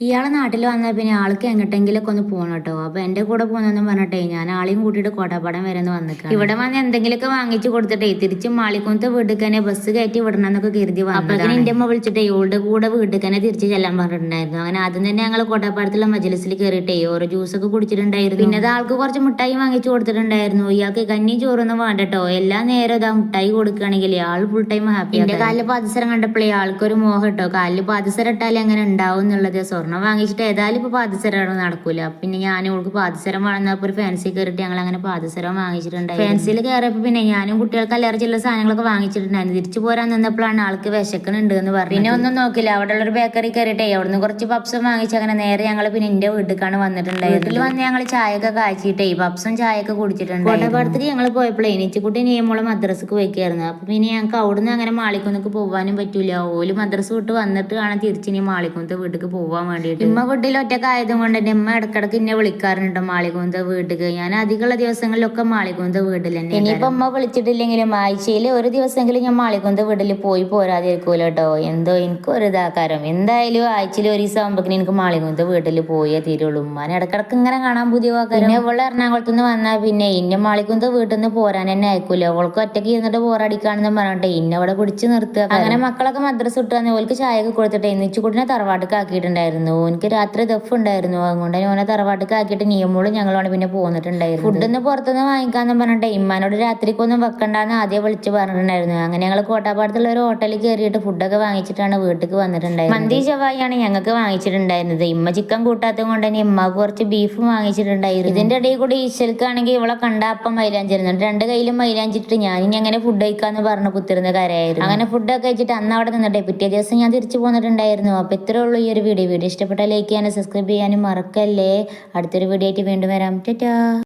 ഇയാളെ നാട്ടിൽ വന്നാൽ പിന്നെ ആൾക്ക് എങ്ങോട്ടെങ്കിലൊക്കെ ഒന്ന് പോകണം കേട്ടോ. അപ്പൊ എന്റെ കൂടെ പോകുന്നെന്ന് പറഞ്ഞിട്ടേ ഞാൻ ആളെയും കൂട്ടിയിട്ട് കോട്ടപ്പാടം വരെ ഒന്ന് വന്നിക്കാം. ഇവിടെ വന്ന് എന്തെങ്കിലുമൊക്കെ വാങ്ങിച്ചു കൊടുത്തിട്ടേ തിരിച്ച് മാളിക്കുന്നത്തെ വീട്ടിൽ തന്നെ ബസ് കയറ്റി വിടണം എന്നൊക്കെ കരുതി വന്നതാണ്. എന്റെ അമ്മ വിളിച്ചിട്ടേ ഇവളുടെ കൂടെ വീട്ടിൽ തന്നെ തിരിച്ച് ചെല്ലാൻ പറഞ്ഞിട്ടുണ്ടായിരുന്നു. അങ്ങനെ ആദ്യം തന്നെ ഞങ്ങൾ കോട്ടപ്പാടത്തുള്ള മജലിസിൽ കയറിയിട്ടേ ഓരോ ജ്യൂസൊക്കെ കുടിച്ചിട്ടുണ്ടായിരുന്നു. പിന്നെ അത് ആൾക്ക് കുറച്ച് മിഠായി വാങ്ങിച്ചു കൊടുത്തിട്ടുണ്ടായിരുന്നു. ഇയാൾക്ക് കഞ്ഞി ചോറൊന്നും വേണ്ട കേട്ടോ. എല്ലാ നേരം ഇതാ മിഠായി കൊടുക്കുകയാണെങ്കിൽ ആൾ ഫുൾ ടൈം ഹാപ്പി. എന്റെ കാലിൽ പാദസരം കണ്ടപ്പോഴേ ആൾക്കൊരു മോഹം കേട്ടോ. കാലിൽ പാദസരം ഇട്ടാലേ അങ്ങനെ ഉണ്ടാവും എന്നുള്ളത്. സ്വർണ്ണം വാങ്ങിച്ചിട്ട് ഏതായാലും ഇപ്പൊ പാദസരം നടക്കൂല. പിന്നെ ഞാൻ ഇവൾക്ക് പാദസരം വേണമെന്നപ്പോ ഒരു ഫാൻസി കയറിയിട്ട് ഞങ്ങൾ അങ്ങനെ പാദസരം വാങ്ങിച്ചിട്ടുണ്ടായി. ഫാൻസിയിൽ കയറിയപ്പോ പിന്നെ ഞാനും കുട്ടികൾക്ക് അല്ലറ ചില സാധനങ്ങളൊക്കെ വാങ്ങിച്ചിട്ടുണ്ടായിരുന്നു. തിരിച്ചു പോരാൻ നിന്നപ്പോഴാണ് ആൾക്ക് വിശക്കണുണ്ട് എന്ന് പറഞ്ഞു. പിന്നെ ഒന്നും നോക്കില്ല, അവിടെ ഉള്ള ഒരു ബേക്കറി കയറിയിട്ടേ അവിടുന്ന് കുറച്ച് പപ്സും വാങ്ങിച്ച് അങ്ങനെ നേരെ ഞങ്ങൾ പിന്നെ എന്റെ വീട്ടിലേക്കാണ് വന്നിട്ടുണ്ടായത്. വീട്ടിൽ വന്ന് ഞങ്ങൾ ചായയൊക്കെ കാച്ചിട്ടേ പപ്സും ചായയൊക്കെ കുടിച്ചിട്ടുണ്ട്. കോട്ടപ്പാടത്തേക്ക് ഞങ്ങൾ പോയപ്പോഴേ എനിച്ചുകുട്ടി നിയമോളെ മദ്രസക്ക് വയ്ക്കായിരുന്നു. അപ്പൊ പിന്നെ ഞങ്ങൾക്ക് അവിടുന്ന് അങ്ങനെ മാളിക്കുന്നക്ക് പോകാനും പറ്റൂല. ഓല് മദ്രസ വിട്ട് വന്നിട്ട് കാണാൻ തിരിച്ചിനി മാളിക്കുന്നത്തെ വീട്ടിലേക്ക് പോകാൻ വേണ്ടിയിട്ട്. ഇമ്മ വീട്ടിൽ ഒറ്റക്ക് ആയതുകൊണ്ട് തന്നെ ഇമ്മ ഇടക്കിടക്ക് എന്നെ വിളിക്കാറുണ്ട് മാളികുന്ത വീട്ടിക്ക്. ഞാൻ അധികമുള്ള ദിവസങ്ങളിലൊക്കെ മാളികുന്ത വീട്ടിൽ തന്നെ. ഇനിയിപ്പോ അമ്മ വിളിച്ചിട്ടില്ലെങ്കിലും ആഴ്ചയിൽ ഒരു ദിവസമെങ്കിലും ഞാൻ മാളികുന്ത വീട്ടിൽ പോയി പോരാതിരിക്കൂല കേട്ടോ. എന്തോ എനിക്ക് ഒരു ഇതാക്കാരം. എന്തായാലും ആഴ്ചയിൽ ഒരു ദിവസം ആകുമ്പോഴേക്കും എനിക്ക് മാളികുന്ത വീട്ടിൽ പോയേ തീരുള്ളൂ. ഉമ്മാനെ ഇടക്കിടക്ക് ഇങ്ങനെ കാണാൻ പുതിയവാക്കാരം. പിന്നെ ഇവള് എറണാകുളത്ത് നിന്ന് വന്നാൽ പിന്നെ ഇന്നെ മാളികുന്ത വീട്ടിൽ നിന്ന് പോരാൻ തന്നെ അയക്കൂല. അവൾക്ക് ഒറ്റയ്ക്ക് ഇരുന്നിട്ട് ബോറടിക്കാണെന്ന് പറഞ്ഞിട്ട് ഇന്നെ അവിടെ പിടിച്ച് നിർത്തുക. അങ്ങനെ മക്കളൊക്കെ മദ്രസ വിട്ട് വന്ന് ഓൾക്ക് ചായയൊക്കെ കൊടുത്തിട്ട് എന്നിച്ചുകൂട്ടിനെ തറവാട്ടിക്ക് ആക്കിയിട്ടുണ്ടായിരുന്നു. എനിക്ക് രാത്രി ദഫ് ഉണ്ടായിരുന്നു. അതുകൊണ്ട് ഓനെ തറവാട്ടിക്ക് ആക്കിയിട്ട് നിയമോളും ഞങ്ങളാണ് പിന്നെ പോന്നിട്ടുണ്ടായിരുന്നു. ഫുഡൊന്ന് പുറത്തുനിന്ന് വാങ്ങിക്കാന്ന് പറഞ്ഞിട്ട് ഇമ്മാനോട് രാത്രിക്കൊന്നും വെക്കണ്ടെന്ന് ആദ്യം വിളിച്ച് പറഞ്ഞിട്ടുണ്ടായിരുന്നു. അങ്ങനെ ഞങ്ങൾ കോട്ടാപ്പാടത്തുള്ള ഒരു ഹോട്ടലിൽ കയറിയിട്ട് ഫുഡൊക്കെ വാങ്ങിച്ചിട്ടാണ് വീട്ടിലേക്ക് വന്നിട്ടുണ്ടായിരുന്നത്. മന്തി ഷവായിയാണ് ഞങ്ങൾക്ക് വാങ്ങിച്ചിട്ടുണ്ടായിരുന്നത്. ഇമ്മ ചിക്കൻ കൂട്ടാത്തത് കൊണ്ട് തന്നെ ഇമ്മക്ക് കുറച്ച് ബീഫ് വാങ്ങിച്ചിട്ടുണ്ടായിരുന്നു. ഇതിന്റെ ഇടയിൽ കൂടി ഈശ്വൽക്കാണെങ്കിൽ ഇവളെ കണ്ട അപ്പം മൈലാഞ്ചിരുന്നുണ്ട്. രണ്ട് കയ്യിലും മൈലാഞ്ചിട്ട് ഞാൻ ഇനി അങ്ങനെ ഫുഡ് കഴിക്കാന്ന് പറഞ്ഞ് കുത്തിരുന്ന കാര്യമായിരുന്നു. അങ്ങനെ ഫുഡൊക്കെ കഴിച്ചിട്ട് അന്ന് അവിടെ നിന്നിട്ടേ പിറ്റേ ദിവസം ഞാൻ തിരിച്ചു പോന്നിട്ടുണ്ടായിരുന്നു. അപ്പൊ ഇത്രേ ഉള്ളൂ ഈ ഒരു വീഡിയോ. വീഡിയോ ഇഷ്ടപ്പെട്ട ലൈക്ക് ചെയ്യാനും സബ്സ്ക്രൈബ് ചെയ്യാനും മറക്കല്ലേ. അടുത്തൊരു വീഡിയോ ആയിട്ട് വീണ്ടും വരാം. ടാറ്റാ.